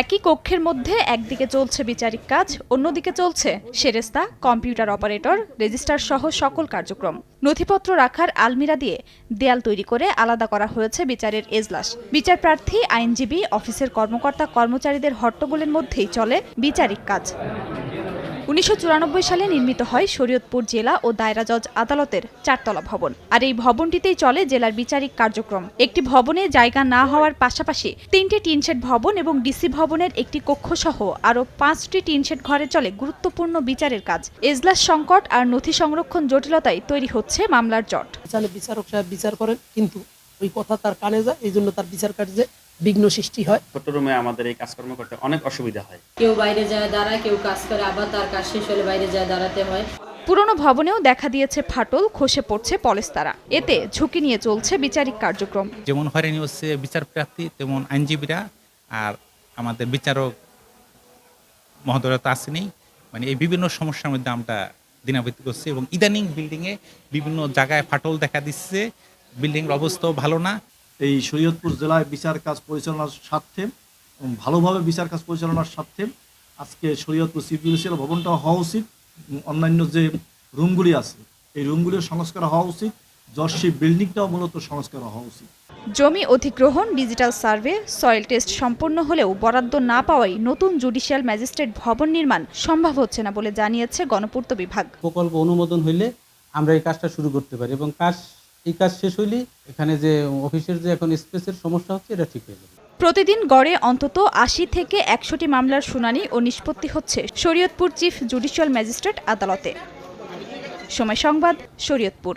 একই কক্ষের মধ্যে একদিকে চলছে বিচারিক কাজ, অন্যদিকে চলছে সেরেস্তা, কম্পিউটার অপারেটর, রেজিস্ট্রার সহ সকল কার্যক্রম। নথিপত্র রাখার আলমিরা দিয়ে দেয়াল তৈরি করে আলাদা করা হয়েছে বিচারের এজলাস। বিচারপ্রার্থী, আইনজীবী, অফিসের কর্মকর্তা কর্মচারীদের হট্টগোলের মধ্যেই চলে বিচারিক কাজ। 1994 সালে নির্মিত হয় শরীয়তপুর জেলা ও দায়রা জজ আদালতের 4তলা ভবন। আর এই ভবনটিতেই চলে জেলার বিচারিক কার্যক্রম। একটি ভবনে জায়গা না হওয়ার পাশাপাশি 3টি টিনশেড ভবন এবং ডিসি ভবনের একটি কক্ষ সহ আরও 5টি টিনশেড ঘরে চলে গুরুত্বপূর্ণ বিচারের কাজ। এজলাস সংকট আর নথি সংরক্ষণ জটিলতায় তৈরি হচ্ছে মামলার জট। বিচারক সাহেব বিচার করেন, কিন্তু ওই কথা তার কানে যায়, এই জন্য তার বিচার কার্যে বিঘ্ন সৃষ্টি হয়। ছোট রুমে আমাদের এই কাজকর্ম করতে অনেক অসুবিধা হয়। কেউ বাইরে যায় দাঁড়ায়, কেউ কাজ করে, আবার তার কাজ শেষ হলে বাইরে যায় দাঁড়াতে হয়। পুরনো ভবনেও দেখা দিয়েছে ফাটল, খসে পড়ছে পলেস্তারা। এতে ঝুঁকি নিয়ে চলছে বিচারিক কার্যক্রম। যেমন হয়রানি হচ্ছে বিচারপ্রার্থী, তেমন আইনজীবীরা, আর আমাদের বিচারক মহোদয়রা তো আসেনি। মানে এই বিভিন্ন সমস্যার মধ্যে আমরা দিনাবৃত্তি করছি এবং ইদানিং বিল্ডিংয়ে বিভিন্ন জায়গায় ফাটল দেখা দিচ্ছে, বিল্ডিংয়ের অবস্থাও ভালো না। এই শরীয়তপুর জেলায় বিচার কাজ পরিচালনার স্বার্থে, ভালোভাবে বিচার কাজ পরিচালনার স্বার্থে আজকে শরীয়তপুর চিফ জুডিশিয়াল ভবনটা হওয়া উচিত। অন্যান্য যে রুমগুলি আছে এই রুমগুলির সংস্কার হওয়া উচিত। জজশিপ বিল্ডিংটাও মূলত সংস্কার হওয়া উচিত। জমি অধিগ্রহণ, ডিজিটাল সার্ভে, সয়েল টেস্ট সম্পন্ন হলেও বরাদ্দ না পাওয়ায় নতুন জুডিশিয়াল ম্যাজিস্ট্রেট ভবন নির্মাণ সম্ভব হচ্ছে না বলে জানিয়েছে গণপূর্ত বিভাগ। প্রকল্প অনুমোদন হইলে আমরা এই কাজটা শুরু করতে পারি এবং এই কাজ শেষ হইলে এখানে যে অফিসের যে এখন স্পেসের সমস্যা হচ্ছে এটা ঠিক হয়ে যাবে। প্রতিদিন গড়ে অন্তত 80 থেকে 100টি মামলার শুনানি ও নিষ্পত্তি হচ্ছে শরীয়তপুর চিফ জুডিশিয়াল ম্যাজিস্ট্রেট আদালতে। সময় সংবাদ, শরীয়তপুর।